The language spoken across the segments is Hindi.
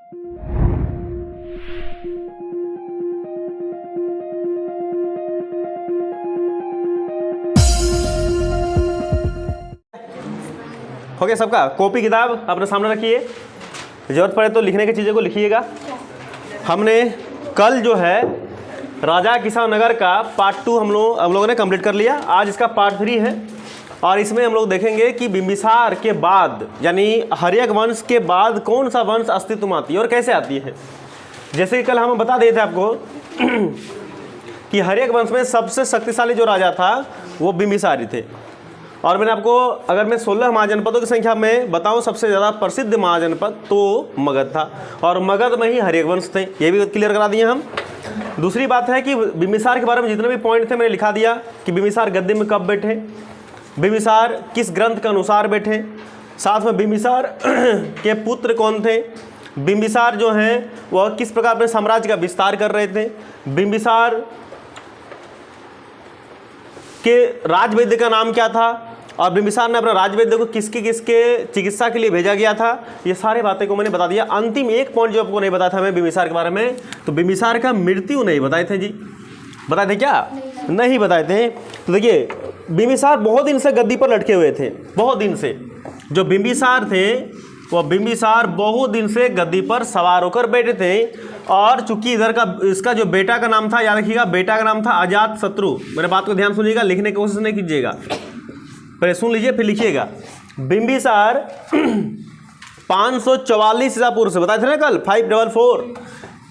हो गया सबका? कॉपी किताब अपने सामने रखिए, जरूरत पड़े तो लिखने की चीज़ों को लिखिएगा। हमने कल जो है राजा किसान नगर का पार्ट 2 हम लोगों ने कंप्लीट कर लिया। आज इसका पार्ट 3 है और इसमें हम लोग देखेंगे कि बिंबिसार के बाद यानी हर्यक वंश के बाद कौन सा वंश अस्तित्व में आती है और कैसे आती है। जैसे कि कल हम बता दिए थे आपको कि हर्यक वंश में सबसे शक्तिशाली जो राजा था वो बिंबिसारी थे। और मैंने आपको अगर मैं 16 महाजनपदों की संख्या में बताऊं सबसे ज़्यादा प्रसिद्ध महाजनपद तो मगध था और मगध में ही हर्यक वंश थे, ये भी क्लियर करा दिए हम। दूसरी बात है कि बिंबिसार के बारे में जितने भी पॉइंट थे मैंने लिखा दिया कि बिंबिसार गद्दी में कब बैठे, बिंबिसार किस ग्रंथ के अनुसार बैठे, साथ में बिंबिसार के पुत्र कौन थे, बिंबिसार जो हैं वह किस प्रकार अपने साम्राज्य का विस्तार कर रहे थे, बिंबिसार के राजवैद्य का नाम क्या था और बिंबिसार ने अपना राजवैद्य को किसके किसके चिकित्सा के लिए भेजा गया था, ये सारी बातें को मैंने बता दिया। अंतिम एक पॉइंट जो आपको नहीं बताया था मैं बिंबिसार के बारे में, तो बिंबिसार का मृत्यु नहीं बताए थे जी। बताए थे क्या? नहीं बताए थे। तो देखिए बिंबिसार बहुत दिन से गद्दी पर लटके हुए थे, बहुत दिन से। जो बिंबिसार थे वो बिंबिसार बहुत दिन से गद्दी पर सवार होकर बैठे थे और चूंकि इधर का इसका जो बेटा का नाम था, याद रखिएगा बेटा का नाम था अजातशत्रु। मेरे बात को ध्यान सुनिएगा, लिखने की कोशिश नहीं कीजिएगा, पहले सुन लीजिए फिर लिखिएगा। बिंबिसार 544 ईसा पूर्व से बताए थे ना कल 544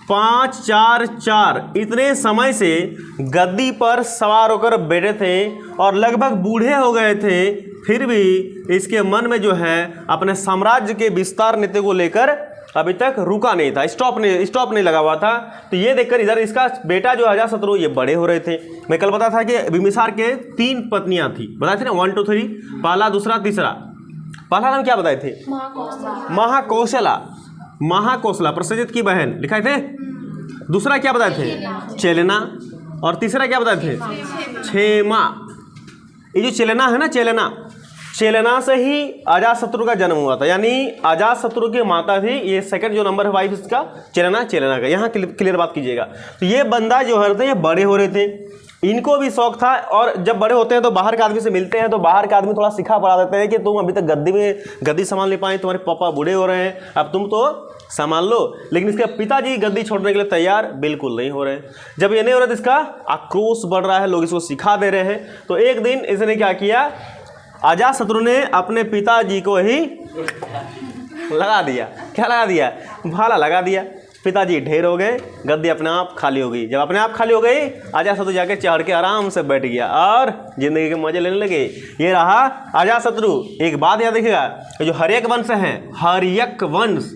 544 इतने समय से गद्दी पर सवार होकर बैठे थे और लगभग बूढ़े हो गए थे, फिर भी इसके मन में जो है अपने साम्राज्य के विस्तार नीति को लेकर अभी तक रुका नहीं था, स्टॉप नहीं लगा हुआ था। तो ये देखकर इधर इसका बेटा जो अजातशत्रु ये बड़े हो रहे थे। मैं कल बताया था कि बिंबिसार के 3 पत्नियां थी, बताए थे ना 1 2 3, पहला दूसरा तीसरा। पहला नाम क्या बताए थे? महाकौशला, महाकौशला प्रसेनजित की बहन लिखाए थे। दूसरा क्या बताए थे? चेलेना। और तीसरा क्या बताए थे? क्षेमा। ये जो चेलेना है ना, चेलेना से ही अजातशत्रु का जन्म हुआ था, यानी अजातशत्रु की माता थी। ये सेकंड जो नंबर है वाइफ इसका चेलेना का, यहाँ क्लियर बात कीजिएगा। तो ये बंदा जो है ये बड़े हो रहे थे, इनको भी शौक था और जब बड़े होते हैं तो बाहर के आदमी से मिलते हैं तो बाहर के आदमी थोड़ा सिखा पढ़ा देते हैं कि तुम अभी तक गद्दी संभाल नहीं पाए, तुम्हारे पापा बूढ़े हो रहे हैं, अब तुम तो संभाल लो। लेकिन इसके पिताजी गद्दी छोड़ने के लिए तैयार बिल्कुल नहीं हो रहे। जब ये नहीं हो रहा तो इसका आक्रोश बढ़ रहा है, लोग इसको सिखा दे रहे हैं। तो एक दिन इसने क्या किया, अजातशत्रु ने अपने पिताजी को ही लगा दिया। क्या लगा दिया? भाला लगा दिया। पिताजी ढेर हो गए, गद्दी अपने आप खाली हो गई। जब अपने आप खाली हो गई अजातशत्रु जाके चढ़ के आराम से बैठ गया और जिंदगी के मजे लेने लगे। ये रहा अजातशत्रु। एक बात याद रखिएगा, जो हर्यक वंश है, हर्यक वंश,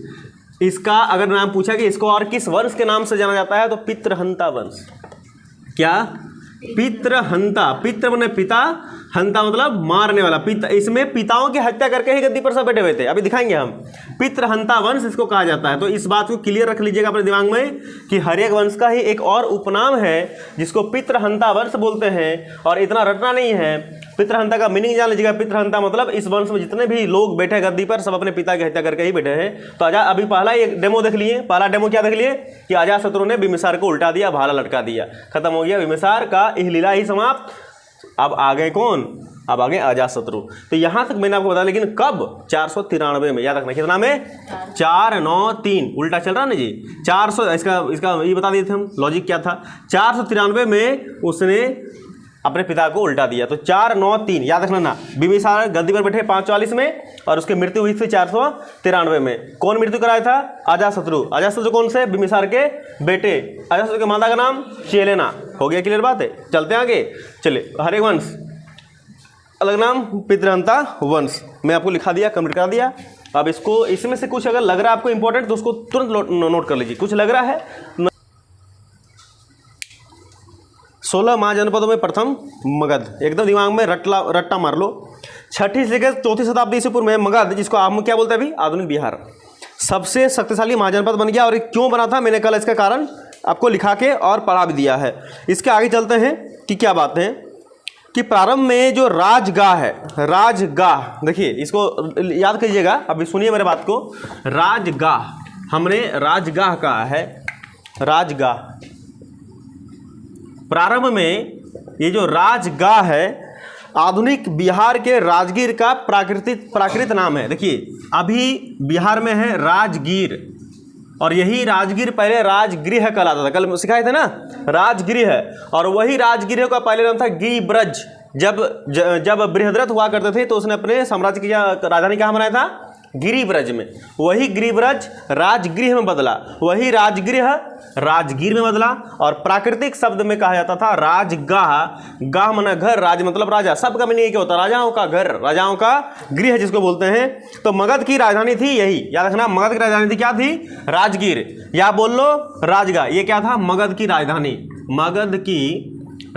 इसका अगर नाम पूछा कि इसको और किस वंश के नाम से जाना जाता है तो पितृहंता वंश। क्या? पितृहंता। पितृ माने पिता, हंता मतलब मारने वाला। पिता, इसमें पिताओं की हत्या करके ही गद्दी पर सब बैठे हुए थे, अभी दिखाएंगे हम। पितृहंता वंश इसको कहा जाता है। तो इस बात को क्लियर रख लीजिएगा अपने दिमाग में कि हर्यक वंश का ही एक और उपनाम है जिसको पितृहंता वंश बोलते हैं। और इतना रटना नहीं है, पितृहंता का मीनिंग जान लीजिएगा। पितृहंता मतलब इस वंश में जितने भी लोग बैठे गद्दी पर सब अपने पिता की हत्या करके ही बैठे हैं। तो अभी पहला एक डेमो देख लिए। पहला डेमो क्या देख लिए कि अजातशत्रु ने बिंबिसार को उल्टा दिया, भाला लटका दिया, खत्म हो गया बिंबिसार का यह लीला ही समाप्त। अब आ गए कौन? अब आ गए अजातशत्रु। तो यहां तक मैंने आपको बताया, लेकिन कब? 493 में। याद रखना कितना में? 493 उल्टा चल रहा ना जी। 400 इसका ये बता दिए थे हम लॉजिक क्या था। 493 में उसने अपने पिता को उल्टा दिया। तो 493 याद रखना ना। बिंबिसार गद्दी पर बैठे 544 में और उसकी मृत्यु हुई थी 493 में। कौन मृत्यु कराया था? अजातशत्रु। अजातशत्रु कौन से? बिंबिसार के बेटे। अजातशत्रु के माता का नाम चेलेना। हो गया क्लियर बात है? चलते हैं आगे। चलिए, हर्यक वंश अलग नाम पितृहंता वंश मैं आपको लिखा दिया, कंप्लीट करा दिया। अब इसको इसमें से कुछ अगर लग रहा है आपको इंपॉर्टेंट तो उसको तुरंत नोट कर लीजिए। कुछ लग रहा है? 16 महाजनपदों में प्रथम मगध, एकदम दिमाग में रट्टा मार लो। 6ठी से लेकर 4ठी शताब्दी ईसा पूर्व में मगध, जिसको आप क्या बोलते हैं अभी आधुनिक बिहार, सबसे शक्तिशाली महाजनपद बन गया। और क्यों बना था मैंने कल इसका कारण आपको लिखा के और पढ़ा भी दिया है। इसके आगे चलते हैं कि क्या बात है कि प्रारंभ में जो राजगाह है, राजगाह देखिए इसको याद कीजिएगा, अभी सुनिए मेरे बात को। राजगाह हमने राजगाह कहा है, राजगाह। प्रारंभ में ये जो राजगाह है आधुनिक बिहार के राजगीर का प्राकृत नाम है। देखिए अभी बिहार में है राजगीर, और यही राजगीर पहले राजगृह कहलाता था, कल सिखाए थे ना, राजगृह। और वही राजगृह का पहले नाम था गिरिब्रज। जब बृहद्रथ हुआ करते थे तो उसने अपने साम्राज्य की राजधानी कहाँ बनाया था? गिरिब्रज में। वही गिरिब्रज राजगृह में बदला, वही राजगृह राजगीर में बदला। और प्राकृतिक शब्द में कहा जाता था राजगाह। गाह माना घर, राज मतलब राजा। सब का मीनिंग क्या होता है? राजाओं का घर, राजाओं का गृह जिसको बोलते हैं। तो मगध की राजधानी थी यही, याद रखना। मगध की राजधानी थी क्या थी? राजगीर, या बोल लो राजगाह। ये क्या था? मगध की राजधानी, मगध की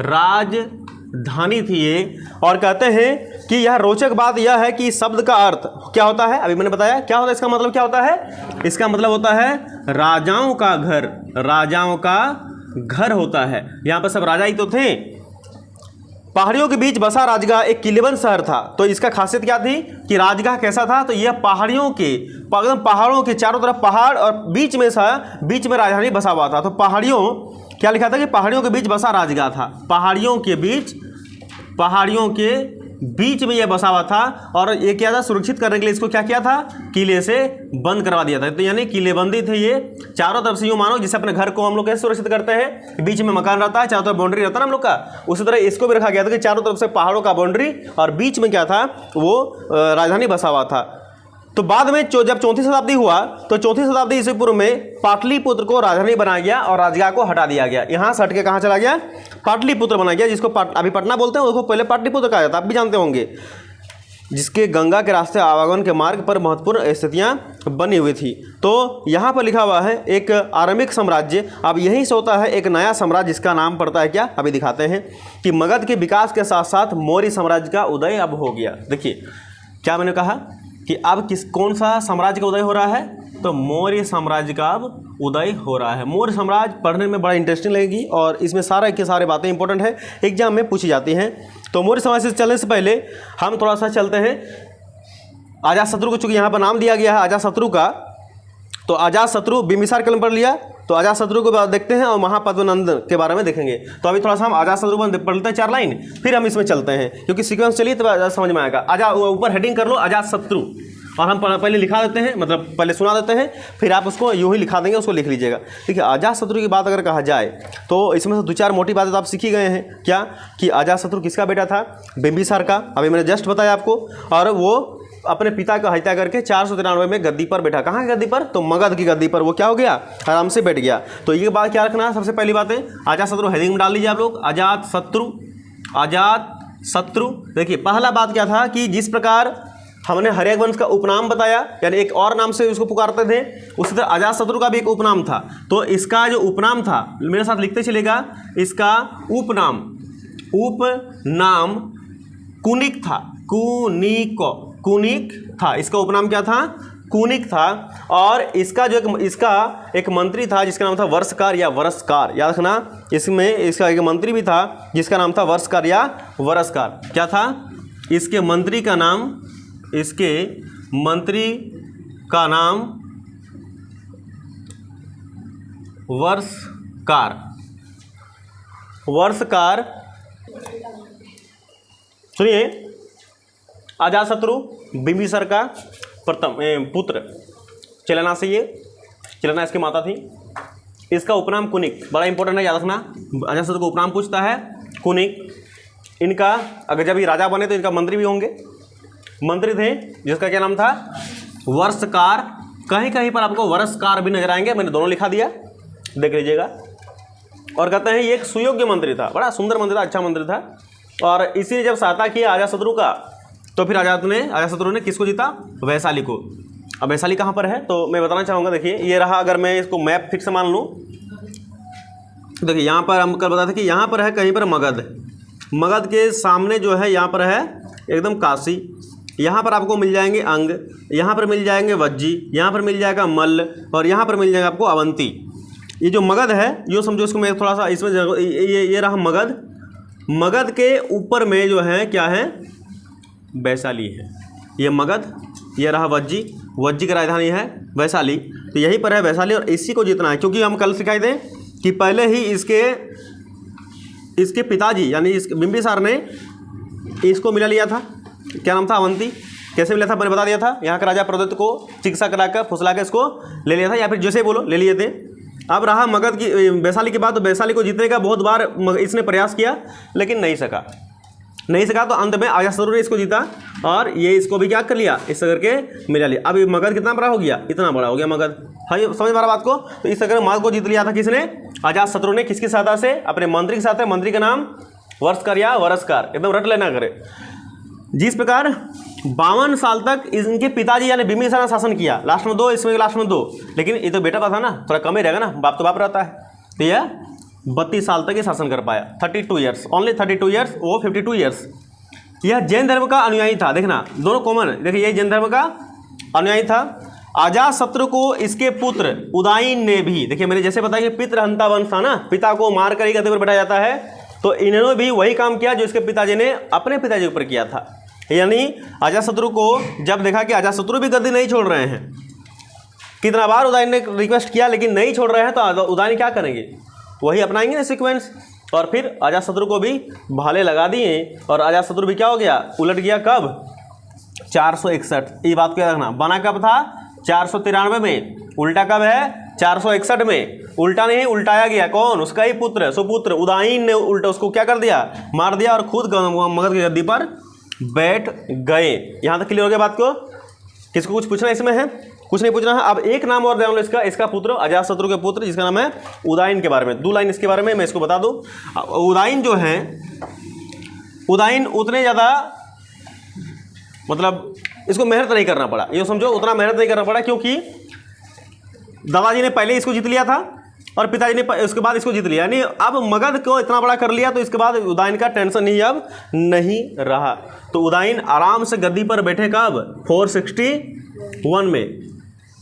राजधानी थी ये। और कहते हैं कि यह रोचक बात यह है कि शब्द का अर्थ क्या होता है? अभी मैंने बताया क्या होता है, इसका मतलब क्या होता है? इसका मतलब होता है राजाओं का घर, राजाओं का घर होता है। यहाँ पर सब राजा ही तो थे। पहाड़ियों के बीच बसा राजगाह एक किलेबंद शहर था। तो इसका खासियत क्या थी कि राजगाह कैसा था? तो यह पहाड़ियों के, एकदम पहाड़ों के चारों तरफ पहाड़ और बीच में राजधानी बसा हुआ था। तो पहाड़ियों, क्या लिखा था कि पहाड़ियों के बीच बसा राजगाह था। पहाड़ियों के बीच में यह बसा हुआ था। और ये क्या था? सुरक्षित करने के लिए इसको क्या किया था? किले से बंद करवा दिया था। तो यानी किलेबंदी थे ये, चारों तरफ से यूँ मानो जैसे अपने घर को हम लोग कैसे सुरक्षित करते हैं, बीच में मकान रहता है, चारों तरफ बाउंड्री रहता है हम लोग का, उसी तरह इसको भी रखा गया था कि चारों तरफ से पहाड़ों का बाउंड्री और बीच में क्या था? वो राजधानी बसा हुआ था। तो बाद में जब 4वीं शताब्दी हुआ तो 4वीं शताब्दी ईसा पूर्व में पाटलिपुत्र को राजधानी बनाया गया और राजगाह को हटा दिया गया। यहाँ से हट के कहाँ चला गया? पाटलिपुत्र बना गया, जिसको अभी पटना बोलते हैं, उसको पहले पाटलिपुत्र कहा जाता, आप भी जानते होंगे, जिसके गंगा के रास्ते आवागमन के मार्ग पर महत्वपूर्ण स्थितियाँ बनी हुई थी। तो यहाँ पर लिखा हुआ है एक आरंभिक साम्राज्य। अब यहीं से होता है एक नया साम्राज्य जिसका नाम पड़ता है क्या? अभी दिखाते हैं कि मगध के विकास के साथ साथ मौर्य साम्राज्य का उदय अब हो गया। देखिए क्या मैंने कहा कि अब कौन सा साम्राज्य का उदय हो रहा है? तो मौर्य साम्राज्य का अब उदय हो रहा है। मौर्य साम्राज्य पढ़ने में बड़ा इंटरेस्टिंग लगेगी और इसमें सारे के सारे बातें इंपॉर्टेंट है, एग्जाम में पूछी जाती हैं। तो मौर्य साम्राज्य से चलने से पहले हम थोड़ा सा चलते हैं अजातशत्रु को, चूँकि यहाँ पर नाम दिया गया है अजातशत्रु का। तो अजातशत्रु बिंबिसार कलम पढ़ लिया, तो अजातशत्रु को देखते हैं और महापद्मनंद के बारे में देखेंगे। तो अभी थोड़ा सा हम अजातशत्रु पर पढ़ लेते हैं 4 लाइन, फिर हम इसमें चलते हैं, क्योंकि सीक्वेंस चलिए तो समझ में आएगा। ऊपर हेडिंग कर लो अजातशत्रु, और हम पहले लिखा देते हैं, मतलब पहले सुना देते हैं, फिर आप उसको यूँ ही लिखा देंगे, उसको लिख लीजिएगा। देखिए अजातशत्रु की बात अगर कहा जाए तो इसमें से 2-4 मोटी बातें तो आप सीख ही गए हैं। क्या कि अजातशत्रु किसका बेटा था? बिंबिसार का, अभी मैंने जस्ट बताया आपको। और वो अपने पिता का हत्या करके 493 में गद्दी पर बैठा। कहाँ की गद्दी पर? तो मगध की गद्दी पर वो क्या हो गया? आराम से बैठ गया। तो ये बात क्या रखना है? सबसे पहली बात है अजातशत्रु, हेडिंग में डाल लीजिए आप लोग, अजातशत्रु, अजातशत्रु। देखिए पहला बात क्या था कि जिस प्रकार हमने हर्यवंश का उपनाम बताया, यानी एक और नाम से उसको पुकारते थे, उसी तरह अजातशत्रु का भी एक उपनाम था। तो इसका जो उपनाम था, मेरे साथ लिखते चलेगा, इसका उपनाम कुनिक था, कुनिक था। इसका उपनाम क्या था? कुनिक था। और इसका एक मंत्री था जिसका नाम था वर्षकार या वरसकार, याद रखना। इसमें इसका एक मंत्री भी था जिसका नाम था वर्षकार या वरसकार। क्या था? इसके मंत्री का नाम वर्षकार। सुनिए, अजातशत्रु बिंबिसार का प्रथम पुत्र, चलना से, ये चलना इसकी माता थी। इसका उपनाम कुनिक, बड़ा इंपॉर्टेंट है, याद रखना। अजातशत्रु को उपनाम पूछता है कुनिक। इनका अगर जब ये राजा बने तो इनका मंत्री भी होंगे, मंत्री थे जिसका क्या नाम था? वर्षकार। कहीं कहीं पर आपको वरसकार भी नजर आएंगे, मैंने दोनों लिखा दिया, देख लीजिएगा। और कहते हैं ये एक सुयोग्य मंत्री था, बड़ा सुंदर मंत्री था, अच्छा मंत्री था। और इसी जब सहायता किया अजातशत्रु का, तो फिर अजातशत्रु ने किसको जीता? वैशाली को। अब वैशाली कहाँ पर है तो मैं बताना चाहूँगा। देखिए ये रहा, अगर मैं इसको मैप फिर से मान लूँ, देखिए यहाँ पर हम कल बताते कि यहाँ पर है कहीं पर मगध के सामने जो है यहाँ पर है एकदम काशी। यहाँ पर आपको मिल जाएंगे अंग, यहाँ पर मिल जाएंगे वज्जी, यहाँ पर मिल जाएगा मल्ल, और यहाँ पर मिल जाएगा आपको अवंती। ये जो मगध है, यो समझो इसको मैं थोड़ा सा इसमें ये रहा मगध के ऊपर में जो है क्या है? वैशाली है। ये मगध, ये रहा वज्जी की राजधानी है वैशाली। तो यहीं पर है वैशाली और इसी को जीतना है, क्योंकि हम कल सिखाए थे कि पहले ही इसके पिताजी यानी इस बिंबिसार ने इसको मिला लिया था, क्या नाम था, अवंती। कैसे मिला था मैंने बता दिया था, यहाँ का राजा प्रदत्त को चिकित्सा कराकर फुसला के इसको ले लिया था, या फिर जैसे बोलो ले लिए थे। अब रहा मगध की वैशाली के बाद, तो वैशाली को जीतने का बहुत बार इसने प्रयास किया लेकिन नहीं सका तो अंत में अजातशत्रु ने इसको जीता और ये इसको भी क्या कर लिया, इस करके मिला लिया। अब मगध कितना बड़ा हो गया, इतना बड़ा हो गया मगध। हाँ ये समझ मारा बात को। तो इस करके मगध को जीत लिया था किसने, अजातशत्रु ने। किसकी सहायता से, अपने मंत्री के साथ है। मंत्री का नाम वर्षकर या वरसकार, एकदम रट लेना करे। जिस प्रकार 52 साल तक इनके पिताजी यानी बिंबिसार ने शासन किया, लास्ट में 2, इसमें लास्ट में 2, लेकिन ये तो बेटा का था ना, थोड़ा कम ही रहेगा ना, बाप तो बाप रहता है। तो यह 32 साल तक ये शासन कर पाया, 32 ईयर्स, ओनली 32 ईयर्स, वो 52 ईयर्स। यह जैन धर्म का अनुयायी था, देखना दोनों कॉमन है। देखिए ये जैन धर्म का अनुयायी था। अजातशत्रु को इसके पुत्र उदायन ने भी, देखिए मैंने जैसे बताया कि पितृहंता वंश था ना, पिता को मार कर ही गद्दी पर बैठाया जाता है, तो इन्होंने भी वही काम किया जो इसके पिताजी ने अपने पिताजी के ऊपर किया था। यानी अजातशत्रु को जब देखा कि अजातशत्रु भी गद्दी नहीं छोड़ रहे हैं, कितना बार उदयन ने रिक्वेस्ट किया लेकिन नहीं छोड़ रहे हैं, तो उदयन क्या करेंगे, वही अपनाएंगे ना सीक्वेंस। और फिर अजातशत्रु को भी भाले लगा दिए और अजातशत्रु भी क्या हो गया, उलट गया। कब, 461। ये बात को याद रखना, बना कब था, 493 में, उल्टा कब है, 461 में। उल्टा नहीं, उल्टाया गया। कौन, उसका ही पुत्र, सुपुत्र उदयन ने उल्टा उसको क्या कर दिया, मार दिया और खुद मगध की गद्दी पर बैठ गए। यहाँ तक क्लियर हो गया बात को। किसको कुछ पूछना इसमें है, कुछ नहीं पूछना है। अब एक नाम और ध्यान लो इसका पुत्र, अजातशत्रु के पुत्र जिसका नाम है उदयन के बारे में 2 लाइन इसके बारे में मैं इसको बता दूं। उदयन जो है, उदयन उतने ज़्यादा मतलब इसको मेहनत नहीं करना पड़ा, ये समझो उतना मेहनत नहीं करना पड़ा, क्योंकि दादाजी ने पहले इसको जीत लिया था और पिताजी ने उसके बाद इसको जीत लिया, यानी अब मगध को इतना बड़ा कर लिया, तो इसके बाद उदयन का टेंशन ही अब नहीं रहा। तो उदयन आराम से गद्दी पर बैठे कब, 461 में।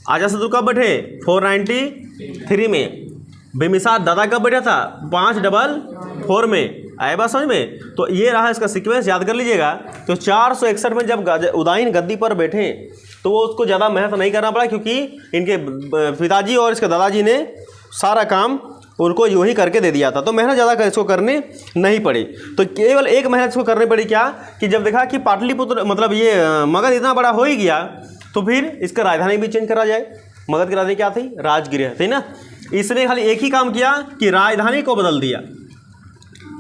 अजातशत्रु कब बैठे, 493 में। बिंबिसार दादा कब बैठा था, 544 में। आए बात समझ में। तो ये रहा इसका सीक्वेंस, याद कर लीजिएगा। तो 461 में जब उदयन गद्दी पर बैठे तो वो उसको ज़्यादा मेहनत नहीं करना पड़ा, क्योंकि इनके पिताजी और इसके दादाजी ने सारा काम उनको यूँ ही करके दे दिया था, तो मेहनत ज़्यादा इसको करनी नहीं पड़ी। तो केवल एक मेहनत इसको करनी पड़ी, क्या कि जब देखा कि पाटलिपुत्र मतलब ये मगध इतना बड़ा हो ही गया, तो फिर इसका राजधानी भी चेंज करा जाए। मगध की राजधानी क्या थी, राजगृह थी ना। इसने खाली एक ही काम किया कि राजधानी को बदल दिया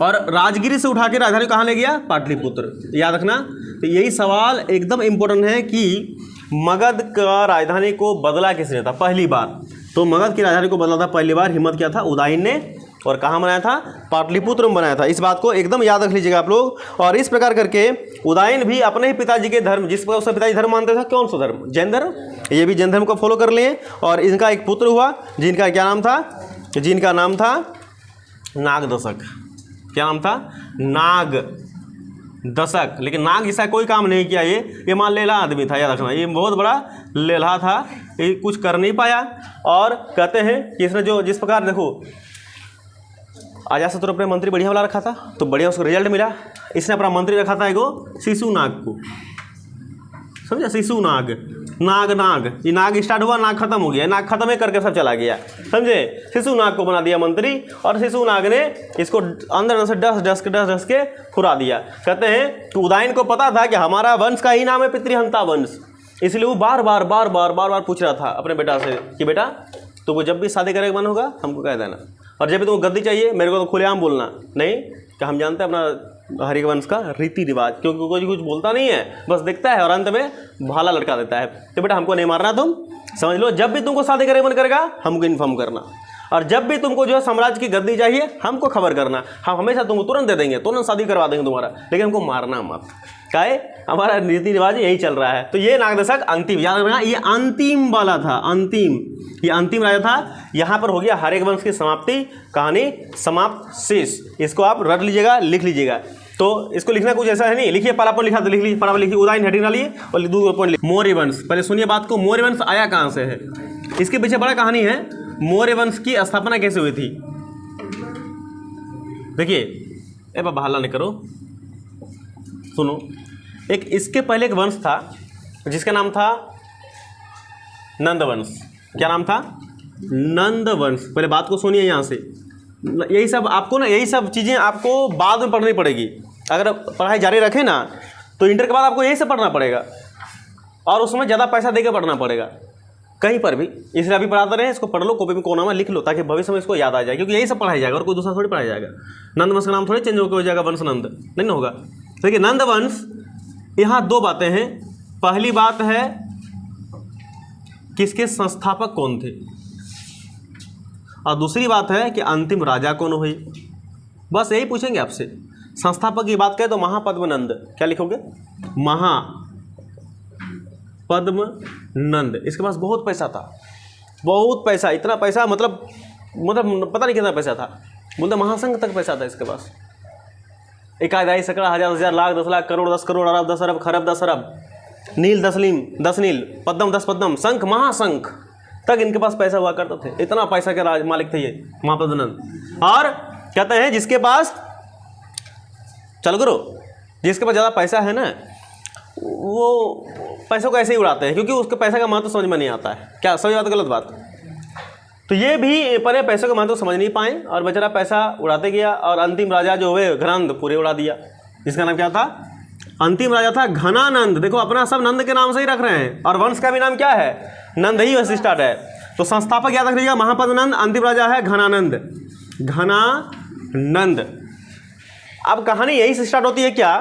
और राजगिरी से उठा के राजधानी कहाँ ले गया, पाटलिपुत्र। याद रखना। तो यही सवाल एकदम इम्पोर्टेंट है कि मगध का राजधानी को बदला किसने था पहली बार। तो मगध की राजधानी को बदला था पहली बार, हिम्मत किया था उदयन ने, और कहाँ बनाया था, पाटलिपुत्र में बनाया था। इस बात को एकदम याद रख लीजिएगा आप लोग। और इस प्रकार करके उदयन भी अपने ही पिताजी के धर्म, जिस पर उसका पिताजी धर्म मानते थे, कौन सा धर्म, जैन धर्म, ये भी जैन धर्म को फॉलो कर लिए। और इनका एक पुत्र हुआ जिनका क्या नाम था, जिनका नाम था नागदशक। क्या नाम था, नागदशक। लेकिन नाग जैसा कोई काम नहीं किया, ये मान लेला आदमी था, याद रखना। ये बहुत बड़ा लेला था, ये कुछ कर नहीं पाया। और कहते हैं कि इसने जो जिस प्रकार देखो अजातशत्रु अपने मंत्री बढ़िया वाला रखा था, तो बढ़िया उसको रिजल्ट मिला। इसने अपना मंत्री रखा था एगो शिशुनाग को, समझा, शिशुनाग, नाग, ये नाग स्टार्ट हुआ, नाग खत्म हो गया, नाग खत्म ही करके सब चला गया, समझे। शिशुनाग को बना दिया मंत्री, और शिशुनाग ने इसको अंदर से डस के खुरा दिया। कहते हैं कि उदयन को पता था कि हमारा वंश का ही नाम है पितृहंता वंश, इसलिए वो बार बार पूछ रहा था अपने बेटा से कि बेटा तुमको जब भी शादी करने का मन होगा हमको कह देना, और जब भी तुमको गद्दी चाहिए मेरे को तो खुलेआम बोलना नहीं कि हम जानते हैं अपना हरिवंश का रीति रिवाज, क्योंकि कोई कुछ बोलता नहीं है, बस दिखता है और अंत में भाला लटका देता है। तो बेटा हमको नहीं मारना, तुम समझ लो, जब भी तुमको शादी करने का मन करेगा हमको इन्फॉर्म करना, और जब भी तुमको जो है साम्राज्य की गद्दी चाहिए हमको खबर करना, हम हमेशा तुमको तुरंत दे देंगे, तुरंत शादी करवा देंगे तुम्हारा, लेकिन हमको मारना मत। क्या है, हमारा रीति रिवाज यही चल रहा है। तो ये नागदशक अंतिम, याद रखना, ये अंतिम वाला था, अंतिम, ये अंतिम राजा था। यहाँ पर हो गया हरेक वंश की समाप्ति, कहानी समाप्त, शेष। इसको आप रट लीजिएगा, लिख लीजिएगा। तो इसको लिखना कुछ ऐसा है नहीं, लिखिए पहला पॉइंट लिखा तो लिख लीजिए, पहला लिखिए उदयन हेडिंग डालिए और 2 पॉइंट लिखिए। मौर्य वंश, पहले सुनिए बात को, मौर्य वंश आया कहाँ से है, इसके पीछे बड़ा कहानी है। मौर्य वंश की स्थापना कैसे हुई थी, देखिए, ए बाबा हल्ला नहीं करो, सुनो। एक इसके पहले एक वंश था जिसका नाम था नंदवंश, क्या नाम था? नंद वंश। पहले बात को सुनिए यहाँ से, यही सब आपको ना, यही सब चीज़ें आपको बाद में पढ़नी पड़ेगी। अगर पढ़ाई जारी रखें ना तो इंटर के बाद आपको यही सब पढ़ना पड़ेगा, और उसमें ज़्यादा पैसा देकर पढ़ना पड़ेगा कहीं पर भी। इसलिए अभी पढ़ाते रहे, इसको पढ़ लो, कॉपी में कोना में लिख लो, ताकि भविष्य में इसको याद आ जाए, क्योंकि यही सब पढ़ाया जाएगा और कोई दूसरा थोड़ी पढ़ाया जाएगा। नंद वंश का नाम थोड़ी चेंज होकर हो जाएगा वंश नंद, नहीं ना होगा। देखिए नंद वंश, यहाँ दो बातें हैं। पहली बात है किसके संस्थापक कौन थे, और दूसरी बात है कि अंतिम राजा कौन हुए। बस यही पूछेंगे आपसे। संस्थापक की बात करें तो महापद्मनंद, क्या लिखोगे? महापद्मनंद। इसके पास बहुत पैसा था, बहुत पैसा, इतना पैसा मतलब पता नहीं कितना पैसा था, बोलते महासंघ तक पैसा था इसके पास। इकाई सकड़ा हजार हजार लाख 10 लाख करोड़ 10 करोड़ अरब 10 अरब खरब 10 अरब, नील 10 नील पद्म 10 पद्म, शंख महाशंख तक इनके पास पैसा हुआ करते थे। इतना पैसा के राज मालिक थे ये महापद्मनंद। और कहते हैं जिसके पास, चल गुरु, जिसके पास ज़्यादा पैसा है ना वो पैसों को ऐसे ही उड़ाते हैं, क्योंकि उसके पैसे का महत्व समझ में नहीं आता है। क्या सही बात गलत बात? तो ये भी पहले पैसों का महत्व समझ नहीं पाए और बेचारा पैसा उड़ाते गया, और अंतिम राजा जो हुए घनानंद पूरे उड़ा दिया। जिसका नाम क्या था? अंतिम राजा था घनानंद। देखो अपना सब नंद के नाम से ही रख रहे हैं, और वंश का भी नाम क्या है? नंद ही वैसे स्टार्ट है। तो संस्थापक याद रखिएगा महापद्मनंद, अंतिम राजा है घनानंद, घनानंद। अब कहानी यही से स्टार्ट होती है क्या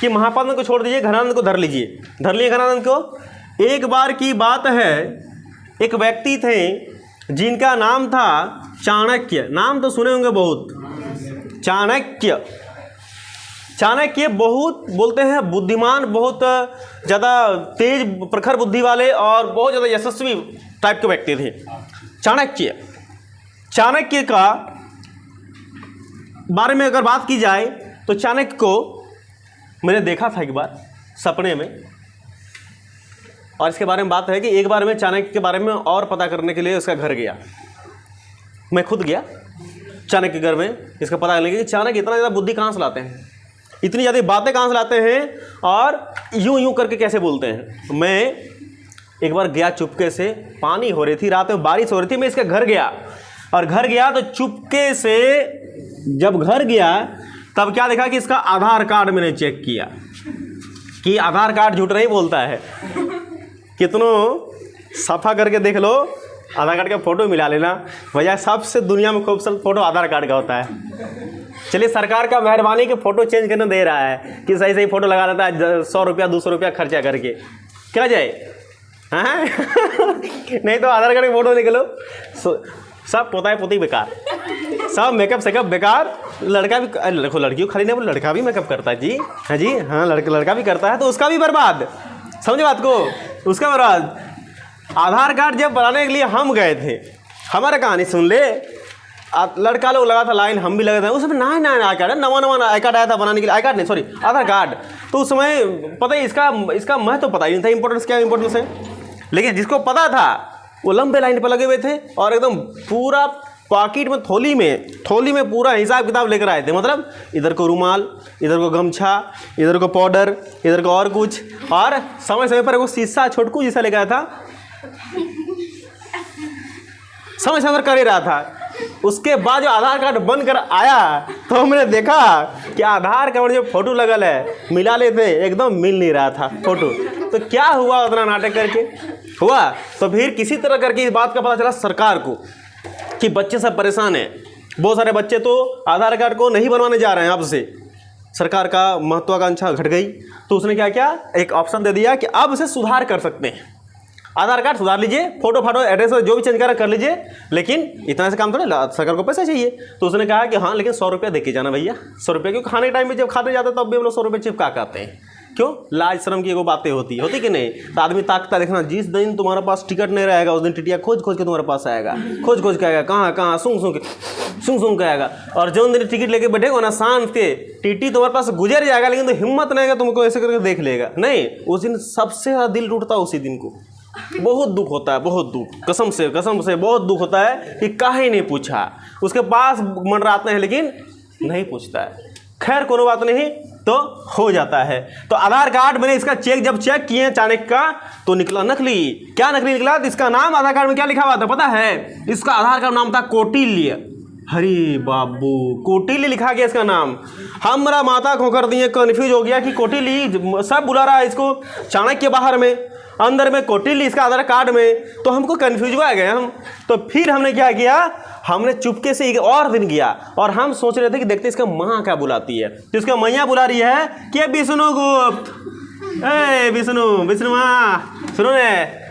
कि महापद्म को छोड़ दीजिए, घनानंद को धर लीजिए। धर लिए घनानंद को। एक बार की बात है, एक व्यक्ति थे जिनका नाम था चाणक्य। नाम तो सुने होंगे बहुत, चाणक्य। चाणक्य बहुत बोलते हैं बुद्धिमान, बहुत ज़्यादा तेज प्रखर बुद्धि वाले और बहुत ज़्यादा यशस्वी टाइप के व्यक्ति थे चाणक्य। चाणक्य का बारे में अगर बात की जाए तो चाणक्य को मैंने देखा था एक बार सपने में, और इसके बारे में बात है कि एक बार मैं चाणक्य के बारे में और पता करने के लिए उसका घर गया। मैं खुद गया चाणक्य के घर में, इसका पता करने के लिए कि चाणक्य इतना ज़्यादा बुद्धि कहाँ से लाते हैं, इतनी ज़्यादा बातें कहाँ से लाते हैं, और यूं करके कैसे बोलते हैं। मैं एक बार गया चुपके से, पानी हो रही थी, रात में बारिश हो रही थी, मैं इसके घर गया, और घर गया तो चुपके से जब घर गया तब क्या देखा कि इसका आधार कार्ड मैंने चेक किया कि आधार कार्ड झूठ नहीं बोलता है। कितनों सफ़ा करके देख लो, आधार कार्ड का फ़ोटो मिला लेना भैया। सबसे दुनिया में खूबसूरत फ़ोटो आधार कार्ड का होता है। चलिए सरकार का मेहरबानी के फ़ोटो चेंज करने दे रहा है कि सही सही फ़ोटो लगा देता है, 100 रुपया 200 रुपया खर्चा करके, क्या जाए हाँ नहीं तो आधार कार्ड का फ़ोटो निकलो, सब पोता पोती बेकार, सब मेकअप सेकअप बेकार। लड़का भी देखो, लड़कियों खाली नहीं, लड़का भी मेकअप करता है जी, हाँ जी हाँ, लड़का भी करता है, तो उसका भी बर्बाद। समझे बात को, उसका बर्बाद। आधार कार्ड जब बनाने के लिए हम गए थे, हमारा कहानी सुन ले, लड़का लोग लगा था लाइन, हम भी लगे थे। उस समय नया आई कार्ड, नवा आई कार्ड आया था बनाने के लिए, आई कार्ड नहीं सॉरी आधार कार्ड। तो उस समय पता ही इसका महत्व पता ही नहीं था, इंपॉर्टेंस क्या इंपॉर्टेंस है। लेकिन जिसको पता था वो लंबे लाइन पर लगे हुए थे, और एकदम पूरा पॉकेट में थोली में पूरा हिसाब किताब लेकर आए थे। मतलब इधर को रुमाल, इधर को गमछा, इधर को पाउडर, इधर को और कुछ, और समय पर वो शीशा छोटकू जैसा लेकर आया था, समय पर कर ही रहा था। उसके बाद जो आधार कार्ड बनकर आया तो हमने देखा कि आधार कार्ड जो फोटो लगल है मिला लेते, एकदम मिल नहीं रहा था फोटो। तो क्या हुआ उतना नाटक करके हुआ। तो फिर किसी तरह करके इस बात का पता चला सरकार को कि बच्चे सब परेशान हैं, बहुत सारे बच्चे तो आधार कार्ड को नहीं बनवाने जा रहे हैं। अब से सरकार का महत्वाकांक्षा घट गई, तो उसने क्या किया, एक ऑप्शन दे दिया कि अब उसे सुधार कर सकते हैं, आधार कार्ड सुधार लीजिए, फोटो एड्रेस जो भी चेंज कर लीजिए, लेकिन इतना से काम थोड़े, सरकार को पैसा चाहिए। तो उसने कहा कि हाँ लेकिन 100 रुपया दे के जाना भैया, 100 रुपया, क्योंकि खाने टाइम में जब खाते जाते तब भी हम लोग 100 रुपये चिपका आते हैं। क्यों? लाज शर्म की वो बातें होती कि नहीं। तो आदमी ताकता देखना, जिस दिन तुम्हारे पास टिकट नहीं रहेगा उस दिन टिटिया खोज के तुम्हारे पास आएगा, खोज के आएगा, कहाँ सूंघ के आएगा। और जो दिन टिकट लेके बैठेगा ना शांत के, टीटी तुम्हारे पास गुजर जाएगा, लेकिन तो हिम्मत नहीं है तुमको ऐसे करके देख लेगा नहीं। उस दिन सबसे ज़्यादा दिल टूटता है, उसी दिन को बहुत दुख होता है, बहुत दुख, कसम से बहुत दुख होता है कि काहे नहीं पूछा। उसके पास मंडराते हैं लेकिन नहीं पूछता है। खैर कोनो बात नहीं, तो हो जाता है। तो आधार कार्ड मैंने इसका जब चेक किए चाणक्य का तो निकला नकली। क्या नकली निकला? तो इसका नाम आधार कार्ड में क्या लिखा हुआ था पता है? इसका आधार कार्ड नाम था कौटिल्य। हरी बाबू, कौटिल्य लिखा गया इसका नाम। हमारा माता खोकर दिए, कन्फ्यूज हो गया कि कौटिल्य, सब बुला रहा है इसको चाणक्य बाहर में, अंदर में कौटिल्य इसका आधार कार्ड में, तो हमको कन्फ्यूज हो गए हम। तो फिर हमने क्या किया, हमने चुपके से एक और दिन गया और हम सोच रहे थे कि देखते इसका माँ क्या बुलाती है। तो इसका मैया बुला रही है कि विष्णुगुप्त, विष्णु माँ सुनो ने।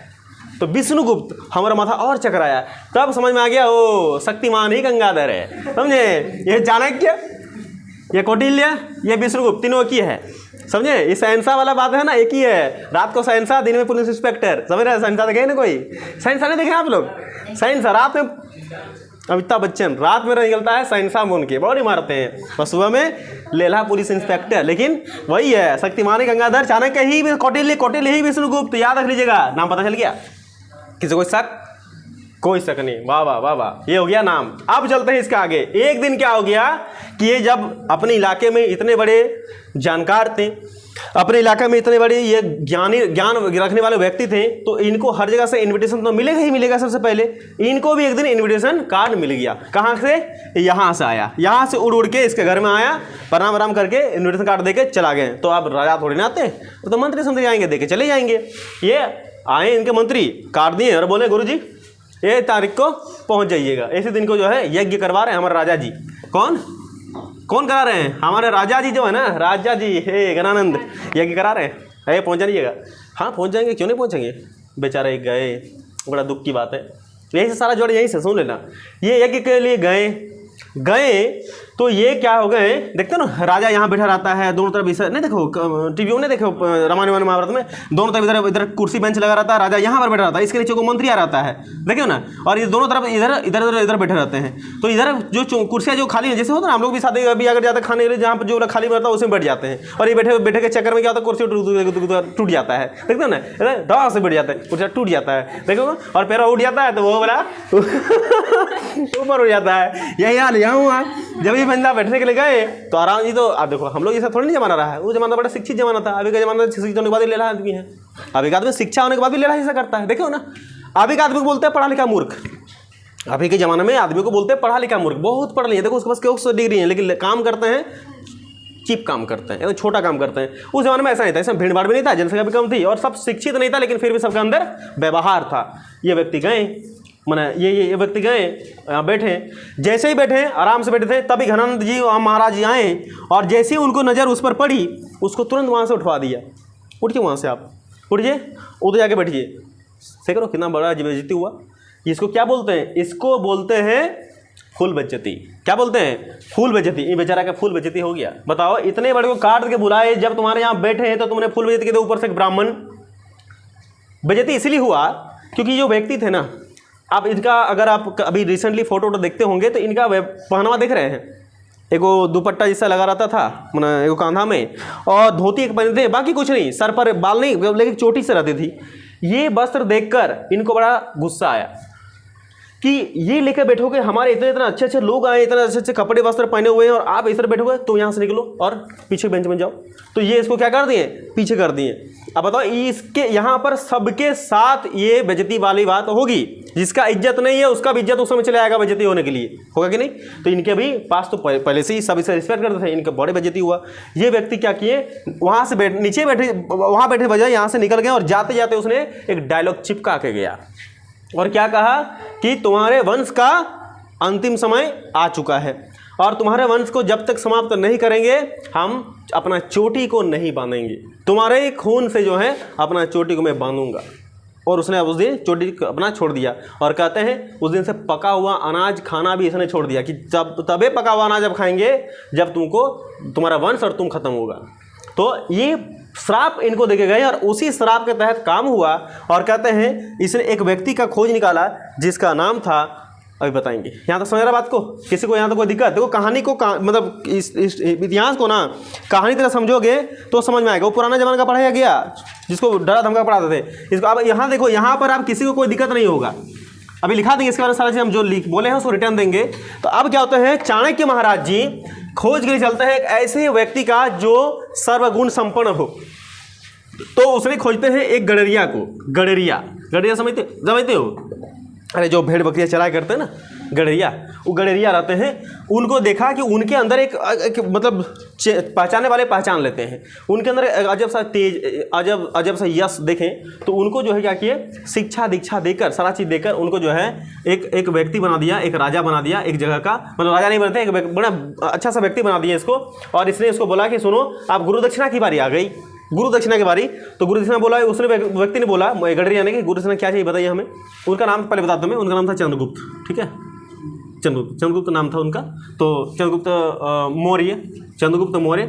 तो विष्णुगुप्त, हमारा माथा और चकराया। तब समझ में आ गया ओ शक्तिमान ही गंगाधर है, समझे? ये चाणक्य, ये कौटिल्य, ये विष्णुगुप्त, तीनों की है, समझे? ये शहंशाह वाला बात है ना, एक ही है। रात को शहंशाह, दिन में पुलिस इंस्पेक्टर, समझ रहे? शहंशाह देखे ना कोई? शहंशाह नहीं देखे आप लोग? शहंशाह रात में अमिताभ बच्चन रात में निकलता है शहंशाह बन के, बहुत ही मारते हैं, और सुबह में लेला पुलिस इंस्पेक्टर। लेकिन वही है शक्तिमान गंगाधर, चाणक्य ही कौटिल्य ही विष्णुगुप्त, याद रख लीजिएगा। नाम पता चल गया? किसी कोई शक? कोई शक नहीं। वाह वाह वाह वाह, ये हो गया नाम। अब चलते हैं इसके आगे। एक दिन क्या हो गया कि ये जब अपने इलाके में इतने बड़े जानकार थे, अपने इलाके में इतने बड़े ये ज्ञान रखने वाले व्यक्ति थे, तो इनको हर जगह से इनविटेशन तो मिलेगा ही मिलेगा। सबसे पहले इनको भी एक दिन इनविटेशन कार्ड मिल गया। कहाँ से? यहाँ से आया, यहाँ से उड़ के इसके घर में आया, प्रणाम वराम करके इन्विटेशन कार्ड देके चला गए। तो अब राजा थोड़ी ना आते, तो मंत्री संतरी आएंगे, देके चले जाएंगे। ये आए इनके मंत्री, कार्ड दिए और बोले गुरुजी ये तारीख को पहुँच जाइएगा। ऐसे दिन को जो है यज्ञ करवा रहे हैं हमारे राजा जी। कौन करा रहे हैं? हमारे राजा जी जो है ना, राजा जी हे गणानंद, यज्ञ करा रहे हैं। अरे पहुँच जाइएगा। हाँ पहुँच जाएंगे, क्यों नहीं पहुँचेंगे? बेचारे गए, बड़ा दुख की बात है। यही से सारा जोड़ यहीं से सुन लेना। ये यज्ञ के लिए गए तो ये क्या हो गए, देखते हो ना, राजा यहाँ बैठा रहता है, दोनों तरफ इसे नहीं देखो, टीवी नहीं देखो, रामायण महाभारत में दोनों तरफ इधर कुर्सी बेंच लगा रहता है, राजा यहाँ पर बैठा रहता है, इसके नीचे को मंत्री आ रहता है, देखो ना। और ये दोनों तरफ इधर बैठे रहते हैं। तो इधर जो कुर्सियाँ जो खाली है, जैसे होता है ना, हम लोग भी शादी अभी अगर जाते खाने के लिए, जहाँ पर जो खाली रहता है उसमें बैठ जाते हैं, और ये बैठे के चक्कर में क्या होता है, कुर्सी टूट जाता है, देखते हो ना, दवा से बैठ जाता है, कुर्सी टूट जाता है, देखो, और पैरा उठ जाता है तो वो बोला ऊपर हो जाता है। यही हाल यहाँ हुआ। जब ये बंदा बैठने के लिए गए तो आराम जी, तो आप देखो हम लोग जैसा थोड़ी नहीं जमाना रहा है, वो जमाना बड़ा शिक्षित जमाना था। अभी का जमाना शिक्षित होने के बाद ही ले रहा आदमी है, अभी का आदमी शिक्षा होने के बाद भी ले रहा ऐसा करता है, देखो ना। अभी का आदमी को बोलते हैं पढ़ा लिखा मूर्ख, अभी के ज़माने में आदमी को बोलते हैं पढ़ा लिखा मूर्ख। बहुत पढ़ लिए, देखो उसके पास क्यों डिग्री है, लेकिन काम करते हैं चीप काम करते हैं, छोटा काम करते हैं। उस जमाने में ऐसा नहीं था, इसमें भीड़ भाड़ भी नहीं था, जनसंख्या भी कम थी और सब शिक्षित नहीं था, लेकिन फिर भी सबके अंदर व्यवहार था। ये व्यक्ति गए, मैंने ये व्यक्ति गए, बैठे, जैसे ही बैठे आराम से बैठे थे, तभी घनानंद जी और महाराज जी आए, और जैसे ही उनको नज़र उस पर पड़ी, उसको तुरंत वहाँ से उठवा दिया। उठिए वहाँ से, आप उठिए, उधर जाके बैठिए। सही करो, कितना बड़ा बेइज्जती हुआ। इसको क्या बोलते हैं? इसको बोलते हैं फूल बेइज्जती। क्या बोलते हैं? फूल बेइज्जती। ये बेचारा का फूल बेइज्जती हो गया। बताओ, इतने बड़े को काट के बुलाए, जब तुम्हारे यहाँ बैठे हैं तो तुमने फूल बेइज्जती के ऊपर से ब्राह्मण। बेइज्जती इसलिए हुआ क्योंकि जो व्यक्ति थे ना, आप इनका अगर आप अभी रिसेंटली फोटो देखते होंगे तो इनका पहनावा देख रहे हैं। एगो दुपट्टा जैसा लगा रहता था, मैंने एगो कांधा में, और धोती एक पहनते थे, बाकी कुछ नहीं, सर पर बाल नहीं, लेकिन चोटी से रहती थी। ये वस्त्र देखकर इनको बड़ा गुस्सा आया कि ये लेकर बैठोगे, हमारे इतने अच्छे अच्छे लोग आए, इतने अच्छे अच्छे कपड़े वस्त्र पहने हुए हैं, और आप इस तरह बैठोगे, तो यहाँ से निकलो और पीछे बेंच में जाओ। तो ये इसको क्या कर दिए? पीछे कर दिए। अब बताओ, इसके यहाँ पर सबके साथ ये बेइज्जती वाली बात होगी। जिसका इज्जत नहीं है उसका भी इज्जत उस समय चले आएगा बेइज्जती होने के लिए, होगा कि नहीं? तो इनके भी पास तो पहले से ही सब इसे रिस्पेक्ट करते थे, इनके बड़े बेइज्जती हुआ। ये व्यक्ति क्या किए, वहाँ से नीचे बैठे, वहाँ बैठे बजाय यहाँ से निकल गए, और जाते जाते उसने एक डायलॉग चिपका के गया, और क्या कहा कि तुम्हारे वंश का अंतिम समय आ चुका है, और तुम्हारे वंश को जब तक समाप्त नहीं करेंगे हम अपना चोटी को नहीं बांधेंगे, तुम्हारे खून से जो है अपना चोटी को मैं बांधूंगा। और उसने उस दिन चोटी अपना छोड़ दिया, और कहते हैं उस दिन से पका हुआ अनाज खाना भी इसने छोड़ दिया कि तबे पका हुआ अनाज जब खाएंगे जब तुमको तुम्हारा वंश और तुम खत्म होगा। तो ये श्राप इनको देके गए, और उसी श्राप के तहत काम हुआ। और कहते हैं इसने एक व्यक्ति का खोज निकाला जिसका नाम था, अभी बताएंगे। यहाँ तक समझ रहा बात को? किसी को यहाँ तक कोई दिक्कत? देखो कहानी को मतलब इस इतिहास को ना कहानी तरह समझोगे तो समझ में आएगा। वो पुराना जमाना का पढ़ाया गया जिसको डरा धमका पढ़ाते थे, इसको अब यहाँ देखो, यहाँ पर आप किसी को कोई दिक्कत नहीं होगा। अभी लिखा देंगे इसके बारे में सारा चीज, हम जो लिख बोले हैं उसको रिटर्न देंगे। तो अब क्या होता है, चाणक्य महाराज जी खोज के लिए चलते हैं एक ऐसे व्यक्ति का जो सर्वगुण संपन्न हो। तो उसने खोजते हैं एक गडरिया को। गडरिया समझते हो, अरे जो भेड़ बकरियां चराया करते हैं ना, गडरिया, वो गडरिया रहते हैं। उनको देखा कि उनके अंदर एक मतलब पहचानने वाले पहचान लेते हैं, उनके अंदर अजब सा तेज, अजब सा यश देखें। तो उनको जो है क्या किए, शिक्षा दीक्षा देकर, सारा चीज़ देकर उनको जो है एक व्यक्ति बना दिया, एक राजा बना दिया एक जगह का। मतलब राजा नहीं बनते, एक बड़ा अच्छा सा व्यक्ति बना दिया इसको। और इसने इसको बोला कि सुनो, आप गुरु दक्षिणा की बारी आ गई, गुरु दक्षिणा की बारी। तो गुरु दक्षिणा बोला, उसने व्यक्ति ने बोला, गडरिया ने, कि गुरु दक्षिणा क्या चाहिए बताइए हमें। उनका नाम पहले बता दो मैं, उनका नाम था चंद्रगुप्त, ठीक है, चंद्रगुप्त नाम था उनका। तो चंद्रगुप्त मौर्य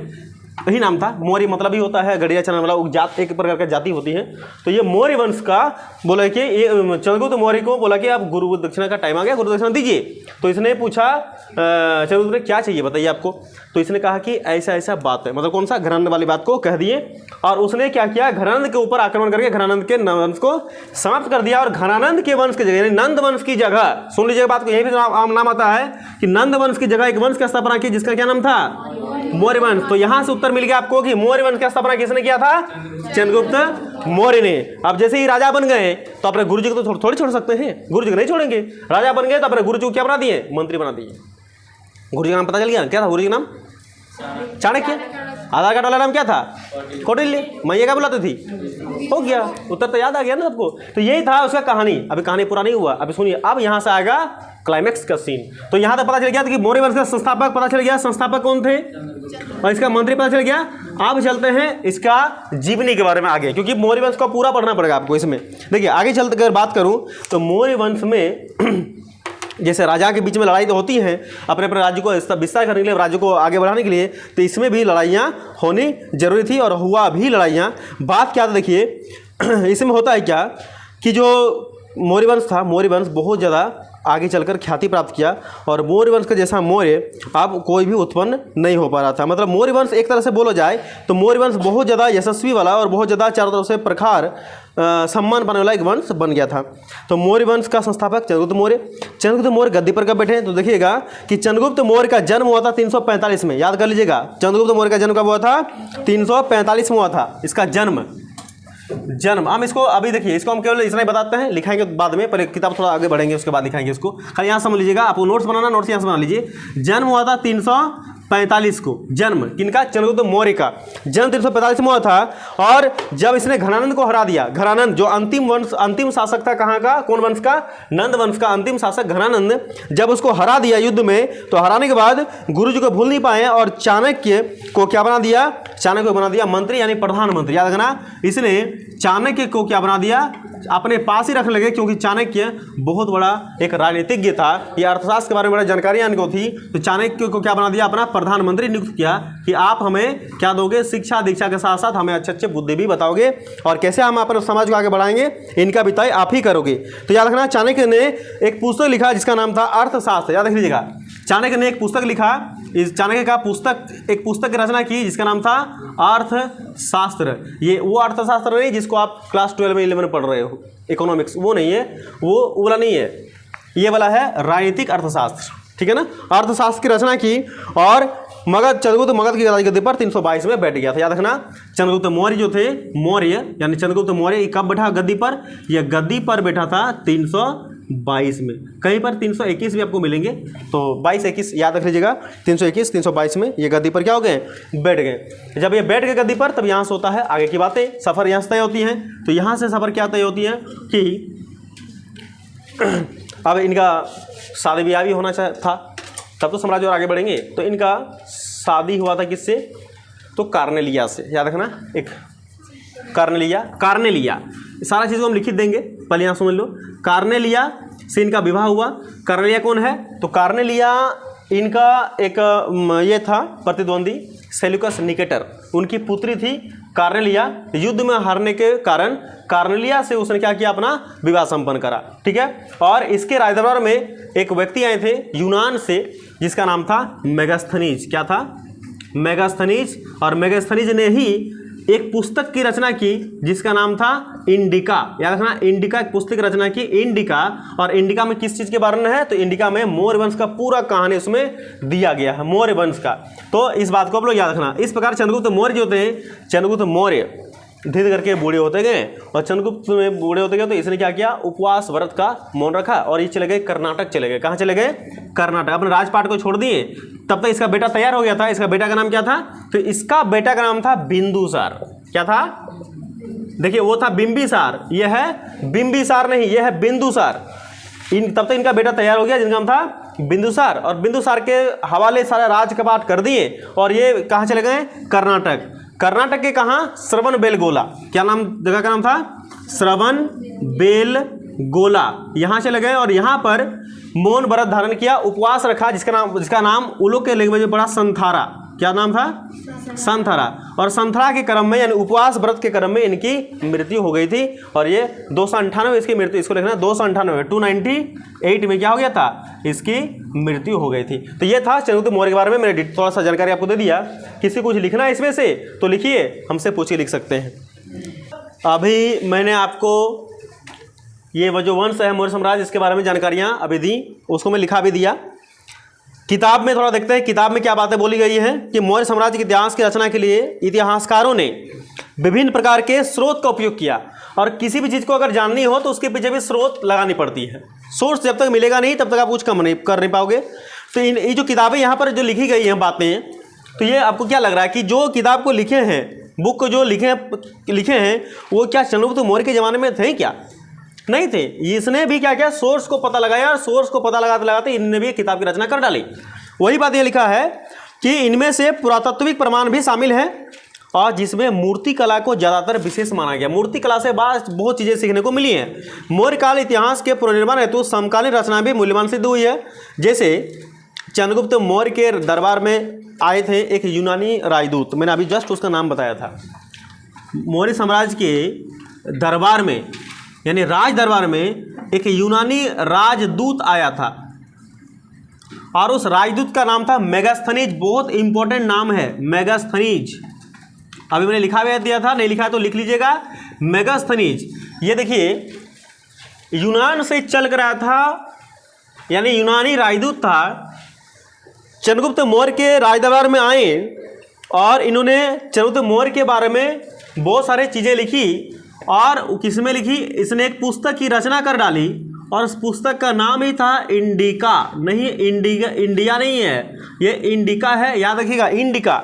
यही नाम था। मौर्य मतलब ही होता है गडरिया चलाने वाला, जात एक प्रकार का जाति होती है। तो ये मौर्य वंश का बोला कि ये चंद्रगुप्त मौर्य को बोला कि आप गुरु दक्षिणा का टाइम आ गया, गुरु दक्षिणा दीजिए। तो इसने पूछा चंद्रगुप्त ने क्या चाहिए बताइए आपको। तो इसने कहा कि ऐसा ऐसा बात है, मतलब कौन सा, घरानंद वाली बात को कह दिए। और उसने क्या किया, घरानंद के ऊपर आक्रमण करके घरानंद के वंश को समाप्त कर दिया। और घरानंद के वंश की जगह, यानी नंद वंश की जगह, सुन लीजिए बात को, यही भी नाम आता है कि नंद वंश की जगह एक वंश की स्थापना की, जिसका क्या नाम था, मौर्य वंश। तो यहां से उत्तर मिल गया आपको कि मौर्य वंश की स्थापना किसने किया था, चंद्रगुप्त मौर्य ने। अब जैसे ही राजा बन गए तो अपने गुरु जी को तो थोड़ी छोड़ सकते हैं, गुरु जी को नहीं छोड़ेंगे। राजा बन गए तो अपने गुरु जी को क्या बना दिए, मंत्री बना दिए। गुरु जी का नाम पता चल गया, क्या था गुरु जी का नाम, चाणक्य। आधार कार्ड वाला नाम क्या था, कौटिल्य। मैया क्या बुलाती थी, हो गया, उत्तर तो याद आ गया ना सबको। तो यही था उसका कहानी। अभी कहानी पूरा नहीं हुआ, अभी सुनिए, अब यहाँ से आएगा क्लाइमैक्स का सीन। तो यहाँ तक पता चल गया कि मौर्य वंश का संस्थापक पता चल गया, संस्थापक कौन थे, और इसका मंत्री पता चल गया। अब चलते हैं इसका जीवनी के बारे में आगे, क्योंकि मौर्य वंश का पूरा पढ़ना पड़ेगा आपको इसमें। देखिए आगे चलते अगर बात करूँ तो मौर्य वंश में जैसे राजा के बीच में लड़ाई तो होती है अपने अपने राज्य को विस्तार करने के लिए, राज्य को आगे बढ़ाने के लिए। तो इसमें भी लड़ाइयाँ होनी जरूरी थी और हुआ भी लड़ाइयाँ। बात क्या था देखिए, इसमें होता है क्या कि जो मौर्य वंश था, मौर्य वंश बहुत ज़्यादा आगे चलकर ख्याति प्राप्त किया। और मौर्य वंश का जैसा मौर्य अब कोई भी उत्पन्न नहीं हो पा रहा था। मतलब मौर्य वंश एक तरह से बोला जाए तो मौर्य वंश बहुत ज़्यादा यशस्वी वाला और बहुत ज़्यादा चारों तरफ से प्रखार सम्मान पाने वाला एक वंश बन गया था। तो मौर्य वंश का संस्थापक चंद्रगुप्त मौर्य गद्दी पर कब बैठे। तो देखिएगा कि चंद्रगुप्त मौर्य का जन्म हुआ था 345 में, याद कर लीजिएगा। चंद्रगुप्त मौर्य का जन्म कब हुआ था, 345 में हुआ था इसका जन्म। हम इसको अभी देखिए, इसको हम केवल इतना ही बताते हैं, लिखाएंगे बाद में, पहले किताब थोड़ा आगे बढ़ेंगे उसके बाद दिखाएंगे इसको। खाली यहाँ समझ लीजिएगा, आपको नोट्स बनाना, नोट्स यहाँ से बना लीजिए। जन्म हुआ था 345 को, जन्म किनका, चंद्रगुप्त मौर्य का जन्म 345 में हुआ था। और जब इसने घनानंद को हरा दिया, घनानंद जो अंतिम शासक था, कहाँ का, कौन वंश का, नंद वंश का अंतिम शासक घनानंद, जब उसको हरा दिया युद्ध में, तो हराने के बाद गुरु जी को भूल नहीं पाए और चाणक्य को क्या बना दिया, चाणक्य को बना दिया मंत्री, यानी प्रधानमंत्री, याद रखना। इसने चाणक्य को क्या बना दिया, अपने पास ही रखने लगे, क्योंकि चाणक्य बहुत बड़ा एक राजनीतिज्ञ था, ये अर्थशास्त्र के बारे में बड़ा जानकारियां इनको थी। तो चाणक्य को क्या बना दिया, अपना प्रधानमंत्री नियुक्त किया कि आप हमें क्या दोगे, शिक्षा दीक्षा के साथ साथ हमें अच्छे अच्छे बुद्धि भी बताओगे और कैसे हम अपने समाज को आगे बढ़ाएंगे, इनका भी तय आप ही करोगे। तो याद रखना, चाणक्य ने एक पुस्तक लिखा जिसका नाम था अर्थशास्त्र, याद रख लीजिएगा। चाणक्य ने एक पुस्तक लिखा, इस चाणक्य का एक पुस्तक की रचना की जिसका नाम था अर्थशास्त्र। ये वो अर्थशास्त्र नहीं जिसको आप क्लास 12 में 11 में पढ़ रहे हो, इकोनॉमिक्स, वो नहीं है, वो वाला नहीं है, ये वाला है राजनीतिक अर्थशास्त्र, ठीक है ना। अर्थशास्त्र की रचना की और चंद्रगुप्त मगध की गद्दी पर 322 में बैठ गया था। याद रखना, चंद्रगुप्त मौर्य जो थे, मौर्य यानी चंद्रगुप्त मौर्य कब बैठा गद्दी पर, यह गद्दी पर बैठा था 322 में। कहीं पर 321 भी आपको मिलेंगे, तो 22-21 याद रख लीजिएगा। 321 322 में ये गद्दी पर क्या हो गए, बैठ गए। जब ये बैठ गए गद्दी पर, तब यहाँ से होता है आगे की बातें, सफ़र यहाँ से तय होती हैं। तो यहाँ से सफ़र क्या तय होती है कि अब इनका शादी ब्याह भी होना था, तब तो साम्राज्य और आगे बढ़ेंगे। तो इनका शादी हुआ था किससे, तो कार्नेलिया से, याद रखना। एक कार्नेलिया सारा चीज़ को हम लिखित देंगे, पहले यहाँ समझ लो। कार्नेलिया से इनका विवाह हुआ। कार्नेलिया कौन है, तो कार्नेलिया इनका एक ये था प्रतिद्वंदी सेल्यूकस निकेटर, उनकी पुत्री थी कार्नेलिया। युद्ध में हारने के कारण कार्नेलिया से उसने क्या किया, अपना विवाह संपन्न करा, ठीक है। और इसके राजदरबार में एक व्यक्ति आए थे यूनान से, जिसका नाम था मेगास्थनीज। क्या था, मेगास्थनीज। और मेगास्थनीज ने ही एक पुस्तक की रचना की जिसका नाम था इंडिका। याद रखना, इंडिका एक पुस्तक की रचना की, इंडिका। और इंडिका में किस चीज के बारे में है? तो इंडिका में मौर्य वंश का पूरा कहानी उसमें दिया गया है, मौर्य वंश का। तो इस बात को आप लोग याद रखना। इस प्रकार चंद्रगुप्त मौर्य जो थे, चंद्रगुप्त मौर्य धीरे करके बूढ़े होते गए, और चंद्रगुप्त में बूढ़े होते गए तो इसने क्या किया? उपवास व्रत का मौन रखा और ये चले गए कर्नाटक चले गए। कहाँ चले गए? कर्नाटक। अपने राजपाट को छोड़ दिए। तब तक इसका बेटा तैयार हो गया था। इसका बेटा का नाम क्या था? तो इसका बेटा का नाम था बिंदुसार। क्या था? देखिए, वो था बिंबिसार, यह है बिंबिसार नहीं, यह है बिंदुसार। तब तक इनका बेटा तैयार हो गया जिनका नाम था बिंदुसार। और बिंदुसार के हवाले सारा राज कपाट कर दिए और ये कहाँ चले गए? कर्नाटक। कर्नाटक के कहाँ? श्रवणबेलगोला। क्या नाम जगह का नाम था? श्रवणबेलगोला। यहाँ चले गए और यहाँ पर मौन व्रत धारण किया, उपवास रखा, जिसका नाम उन लोग के लैंग्वेज में पड़ा संथारा। क्या नाम था? संथारा। और संथारा के क्रम में यानी उपवास व्रत के क्रम में इनकी मृत्यु हो गई थी। और ये 298 इसकी मृत्यु, इसको लिखना 298, 298 में क्या हो गया था? इसकी मृत्यु हो गई थी। तो ये था चंद्रगुप्त मौर्य के बारे में। मैंने थोड़ा सा जानकारी आपको दे दिया। किसी कुछ लिखना है इसमें से तो लिखिए, हमसे पूछ के लिख सकते हैं। अभी मैंने आपको ये जो वंश है मौर्य साम्राज्य, इसके बारे में जानकारियाँ अभी दी, उसको मैं लिखा भी दिया। किताब में थोड़ा देखते हैं किताब में क्या बातें बोली गई हैं कि मौर्य साम्राज्य के इतिहास की रचना के लिए इतिहासकारों ने विभिन्न प्रकार के स्रोत का उपयोग किया। और किसी भी चीज़ को अगर जाननी हो तो उसके पीछे भी स्रोत लगानी पड़ती है। सोर्स जब तक मिलेगा नहीं तब तक आप कुछ कम नहीं कर नहीं पाओगे। तो ये जो किताबें यहाँ पर जो लिखी गई हैं बातें, तो ये आपको क्या लग रहा है कि जो किताब को लिखे हैं, बुक को जो लिखे हैं वो क्या चंद्रगुप्त मौर्य के ज़माने में थे? क्या नहीं थे। इसने भी क्या किया? सोर्स को पता लगाया और सोर्स को पता लगाते लगाते इनने भी किताब की रचना कर डाली। वही बात ये लिखा है कि इनमें से पुरातात्विक प्रमाण भी शामिल है और जिसमें मूर्ति कला को ज़्यादातर विशेष माना गया। मूर्ति कला से बहुत चीज़ें सीखने को मिली हैं। मौर्य काल इतिहास के पुनर्निर्माण हेतु समकालीन रचना भी मूल्यवान सिद्ध हुई है। जैसे चंद्रगुप्त मौर्य के दरबार में आए थे एक यूनानी राजदूत, मैंने अभी जस्ट उसका नाम बताया था। मौर्य साम्राज्य के दरबार में यानी राज दरबार में एक यूनानी राजदूत आया था और उस राजदूत का नाम था मेगास्थनीज। बहुत इंपॉर्टेंट नाम है मेगास्थनीज। अभी मैंने लिखा हुआ दिया था, नहीं लिखा तो लिख लीजिएगा मेगास्थनीज। ये देखिए यूनान से चल कर आया था, यानी यूनानी राजदूत था। चंद्रगुप्त मौर्य के राज दरबार में आए और इन्होंने चंद्रगुप्त मौर्य के बारे में बहुत सारी चीज़ें लिखी। और किसमें लिखी? इसने एक पुस्तक की रचना कर डाली और उस पुस्तक का नाम ही था इंडिका। नहीं, इंडिया नहीं है, ये इंडिका है, याद रखिएगा इंडिका।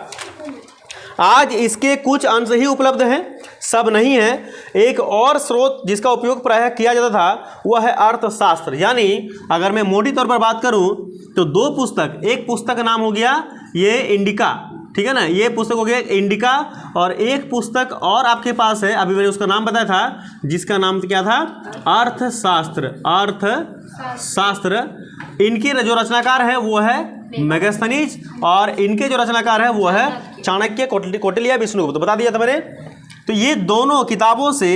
आज इसके कुछ अंश ही उपलब्ध हैं, सब नहीं है। एक और स्रोत जिसका उपयोग प्रायः किया जाता था वह है अर्थशास्त्र। यानी अगर मैं मोटी तौर पर बात करूं तो दो पुस्तक, एक पुस्तक का नाम हो गया ये इंडिका, ठीक है ना, ये पुस्तक हो गया इंडिका। और एक पुस्तक और आपके पास है, अभी मैंने उसका नाम बताया था, जिसका नाम क्या था? अर्थशास्त्र। अर्थशास्त्र। इनकी जो रचनाकार है वो है मेगास्थनीज और इनके जो रचनाकार है वो है चाणक्य, कौटिल्य, विष्णुगुप्त। बता दिया था मैंने। तो ये दोनों किताबों से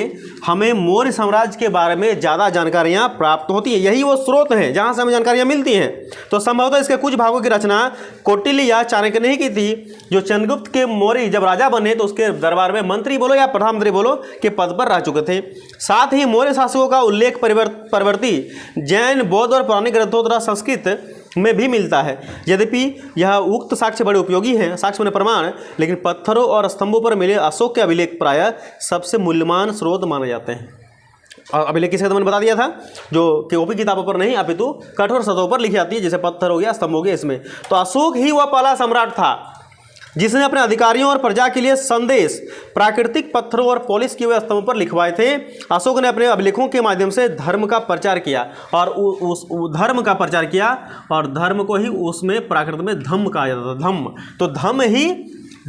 हमें मौर्य साम्राज्य के बारे में ज़्यादा जानकारियाँ प्राप्त होती हैं। यही वो स्रोत हैं जहाँ से हमें जानकारियाँ मिलती हैं। तो संभवतः इसके कुछ भागों की रचना कौटिल्य या चाणक्य ने ही की थी। जो चंद्रगुप्त के मौर्य जब राजा बने तो उसके दरबार में मंत्री बोलो या प्रधानमंत्री बोलो के पद पर रह चुके थे। साथ ही मौर्य शासकों का उल्लेख परवर्ती जैन, बौद्ध और पौराणिक ग्रंथों तथा संस्कृत में भी मिलता है। यद्यपि यह उक्त साक्ष्य बड़े उपयोगी हैं, साक्ष्य में प्रमाण, लेकिन पत्थरों और स्तंभों पर मिले अशोक के अभिलेख प्रायः सबसे मूल्यवान स्रोत माने जाते हैं। और अभिलेख किसका तो मैंने बता दिया था, जो कॉपी किताबों पर नहीं अपितु कठोर सतहों पर लिखी जाती है, जैसे पत्थर हो गया, स्तंभ हो गया। इसमें तो अशोक ही वह पहला सम्राट था जिसने अपने अधिकारियों और प्रजा के लिए संदेश प्राकृतिक पत्थरों और पॉलिश किए हुए स्तंभ पर लिखवाए थे। अशोक ने अपने अभिलेखों के माध्यम से धर्म का प्रचार किया और उस धर्म का प्रचार किया और धर्म को ही उसमें प्राकृत में धम्म कहा जाता था। धम्म, तो धम्म ही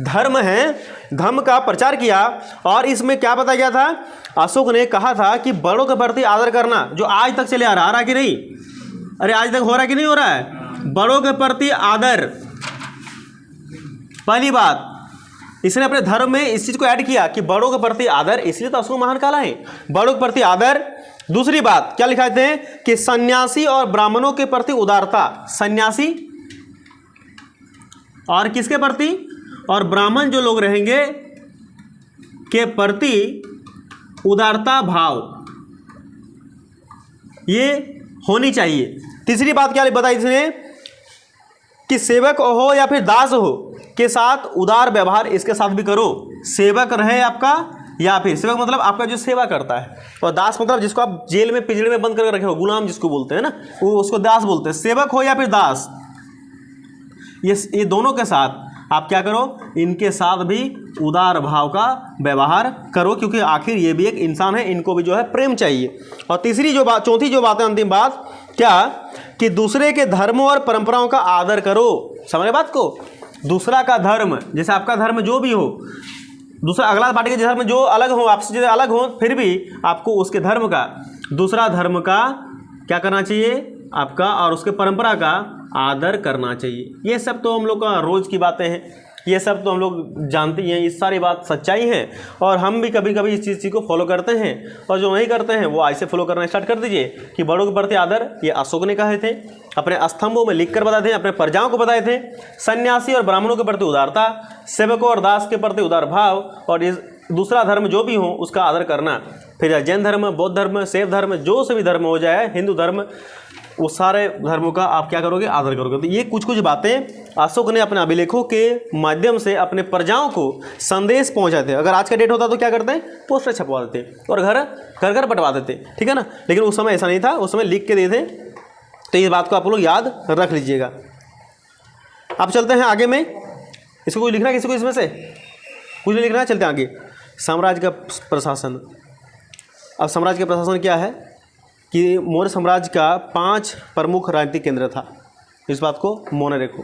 धर्म है, धम्म का प्रचार किया। और इसमें क्या बताया गया था? अशोक ने कहा था कि बड़ों के प्रति आदर करना, जो आज तक चले आ रहा है कि नहीं? अरे आज तक हो रहा है कि नहीं हो रहा है? बड़ों के प्रति आदर, पहली बात इसने अपने धर्म में इस चीज को ऐड किया कि बड़ों के प्रति आदर, इसलिए तो अशोक महान काला है, बड़ों के प्रति आदर। दूसरी बात क्या लिखा थे कि सन्यासी और ब्राह्मणों के प्रति उदारता। सन्यासी और किसके प्रति? और ब्राह्मण जो लोग रहेंगे के प्रति उदारता भाव ये होनी चाहिए। तीसरी बात क्या बताई इसने कि सेवक हो या फिर दास हो के साथ उदार व्यवहार इसके साथ भी करो। सेवक रहे आपका या फिर सेवक मतलब आपका जो सेवा करता है, और दास मतलब जिसको आप जेल में पिंजरे में बंद करके रखे हो, गुलाम जिसको बोलते हैं ना, वो उसको दास बोलते हैं। सेवक हो या फिर दास, ये दोनों के साथ आप क्या करो, इनके साथ भी उदार भाव का व्यवहार करो, क्योंकि आखिर ये भी एक इंसान है, इनको भी जो है प्रेम चाहिए। और तीसरी जो बात, चौथी जो बात है, अंतिम बात क्या, कि दूसरे के धर्मों और परंपराओं का आदर करो। समझ बात को, दूसरा का धर्म, जैसे आपका धर्म जो भी हो, दूसरा अगला पार्टी के धर्म जो अलग हो, आपसे जो अलग हो, फिर भी आपको उसके धर्म का, दूसरा धर्म का क्या करना चाहिए आपका, और उसके परंपरा का आदर करना चाहिए। ये सब तो हम लोग का रोज़ की बातें हैं, ये सब तो हम लोग जानते ही हैं, ये सारी बात सच्चाई है, और हम भी कभी कभी इस चीज़ को फॉलो करते हैं, और जो नहीं करते हैं वो ऐसे फॉलो करना स्टार्ट कर दीजिए कि बड़ों के प्रति आदर, ये अशोक ने कहे थे, अपने स्तंभों में लिखकर बताए थे, अपने प्रजाओं को बताए थे। सन्यासी और ब्राह्मणों के प्रति उदारता, सेवकों और दास के प्रति उदार भाव, और इस दूसरा धर्म जो भी हो उसका आदर करना। फिर जैन धर्म, बौद्ध धर्म, शैव धर्म, जो से भी धर्म हो जाए, हिंदू धर्म, वो सारे धर्मों का आप क्या करोगे, आदर करोगे। तो ये कुछ कुछ बातें अशोक ने अपने अभिलेखों के माध्यम से अपने प्रजाओं को संदेश पहुंचाते। अगर आज का डेट होता तो क्या करते हैं, पोस्टर छपवा देते और घर घर बंटवा देते, ठीक है ना। लेकिन उस समय ऐसा नहीं था, उस समय लिख के दे थे। तो ये बात को आप लोग याद रख लीजिएगा। अब चलते हैं आगे में, इसको कोई लिखना है किसी को, इसमें से कुछ नहीं लिखना है, चलते हैं आगे। साम्राज्य का प्रशासन। अब साम्राज्य का प्रशासन क्या है कि मौर्य साम्राज्य का 5 प्रमुख राजनीतिक केंद्र था। इस बात को मोने रखो,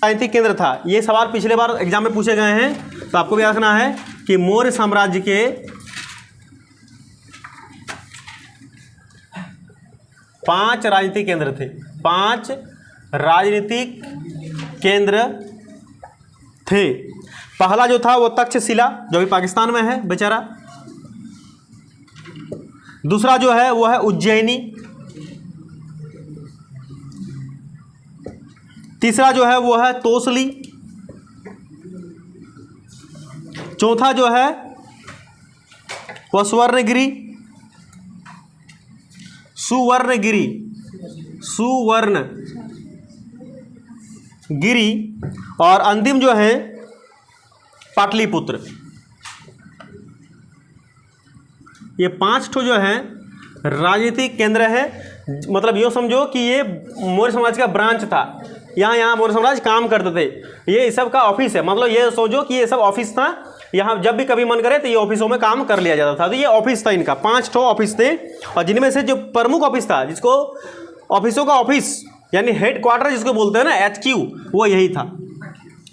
राजनीतिक केंद्र था। ये सवाल पिछले बार एग्जाम में पूछे गए हैं, तो आपको भी याद रखना है कि मौर्य साम्राज्य के 5 राजनीतिक केंद्र थे। 5 राजनीतिक केंद्र थे। पहला जो था वो तक्षशिला, जो भी पाकिस्तान में है बेचारा। दूसरा जो है वो है उज्जैनी। तीसरा जो है वो है तोसली। चौथा जो है वह सुवर्णगिरी, सुवर्णगिरी, और अंतिम जो है पाटलिपुत्र। ये 5 ठो जो है राजनीतिक केंद्र है। मतलब यूँ समझो कि ये मौर्य समाज का ब्रांच था, यहाँ मौर्य साम्राज्य काम करते थे। ये सब का ऑफिस है, मतलब ये सोचो कि ये सब ऑफिस था। यहाँ जब भी कभी मन करे तो ये ऑफिसों में काम कर लिया जाता था। तो ये ऑफिस था इनका, 5 ठो ऑफिस थे, और जिनमें से जो प्रमुख ऑफिस था, जिसको ऑफिसों का ऑफिस यानी हेड क्वार्टर जिसको बोलते हैं ना, HQ, वो यही था,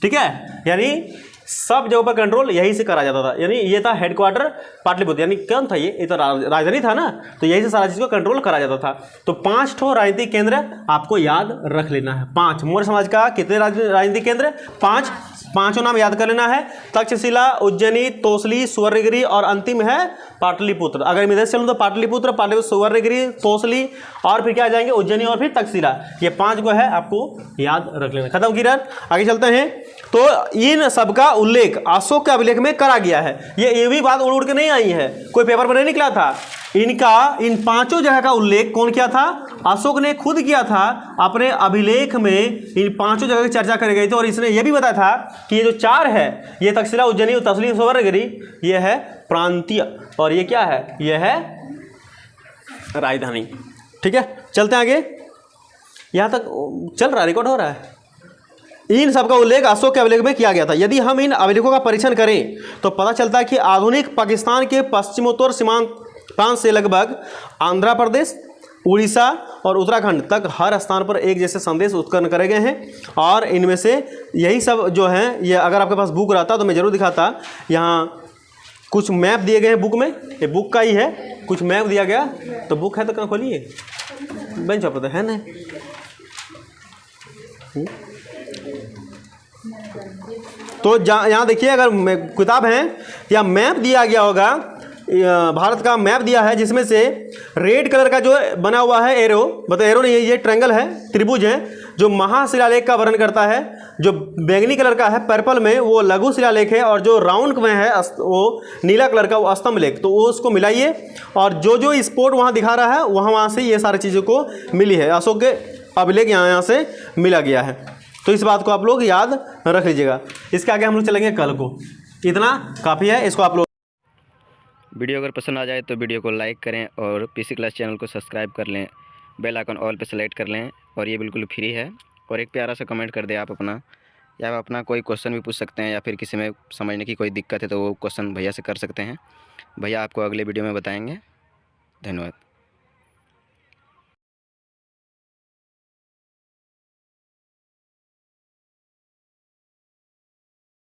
ठीक है। यानी सब जगह पर कंट्रोल यहीं से करा जाता था। यानी ये था हेड क्वार्टर पाटलिपुत्र, यानी कौन था ये तो राजधानी था ना, तो यहीं से सारा चीज़ को कंट्रोल करा जाता था। तो 5 ठो राजनीतिक केंद्र आपको याद रख लेना है। 5 मौर्य समाज का कितने राजनीतिक केंद्र, 5। 5 नाम याद कर लेना है, तक्षशिला, उज्जैनी, तोसली, सुवर्णगिरी, और अंतिम है पाटलिपुत्र। अगर मैं इधर चलूँ तो पाटलिपुत्र, सुवर्णगिरी, तोसली, और फिर क्या आ जाएंगे, उज्जैनी और फिर तक्षशिला। ये 5 को है आपको याद रख लेना। खत्म किरण, आगे चलते हैं। तो इन सबका उल्लेख अशोक के अभिलेख में करा गया है। ये भी बात उड़ के नहीं आई है, कोई पेपर पर नहीं निकला था। इनका इन 5 जगह का उल्लेख कौन किया था, अशोक ने खुद किया था। अपने अभिलेख में इन 5 जगह की चर्चा करी गई थी, और इसने यह भी बताया था कि ये जो 4 है, ये तक्षशिला, उज्जैनी, तोसली, सुवर्णगिरी, ये है प्रांतीय, और ये क्या है, ये है राजधानी। ठीक है, चलते हैं आगे। यहाँ तक चल रहा है, रिकॉर्ड हो रहा है। इन सबका उल्लेख अशोक के अभिलेख में किया गया था। यदि हम इन अभिलेखों का परीक्षण करें तो पता चलता है कि आधुनिक पाकिस्तान के पश्चिमोत्तर सीमांत प्रांत से लगभग आंध्र प्रदेश, उड़ीसा और उत्तराखंड तक हर स्थान पर एक जैसे संदेश उत्पन्न करे गए हैं। और इनमें से यही सब जो हैं, ये अगर आपके पास बुक रहता तो मैं जरूर दिखाता। यहाँ कुछ मैप दिए गए हैं बुक में, ये बुक का ही है, कुछ मैप दिया गया। तो बुक है तो कहाँ खोलिए, बेंच पर है ना। तो यहाँ देखिए, अगर किताब है या मैप दिया गया होगा, भारत का मैप दिया है, जिसमें से रेड कलर का जो बना हुआ है एरो, मतलब एरो नहीं है, ये ट्रायंगल है, त्रिभुज है, जो महाशिलालेख का वर्णन करता है। जो बैंगनी कलर का है पर्पल में, वो लघु शिलालेख है, और जो राउंड में है वो नीला कलर का, वो स्तंभ लेख। तो वो उसको मिलाइए, और जो जो स्पॉट वहाँ दिखा रहा है वहाँ से ये सारी चीज़ों को मिली है। अशोक के अभिलेख यहाँ से मिला गया है। तो इस बात को आप लोग याद रख लीजिएगा। इसके आगे हम लोग चलेंगे कल को। इतना काफ़ी है, इसको आप लोग। वीडियो अगर पसंद आ जाए तो वीडियो को लाइक करें और पीसी क्लास चैनल को सब्सक्राइब कर लें, बेल आइकन ऑल पे सेलेक्ट कर लें, और ये बिल्कुल फ्री है। और एक प्यारा सा कमेंट कर दें आप अपना, या अपना कोई क्वेश्चन भी पूछ सकते हैं, या फिर किसी में समझने की कोई दिक्कत है तो वो क्वेश्चन भैया से कर सकते हैं। भैया आपको अगले वीडियो में बताएंगे। धन्यवाद।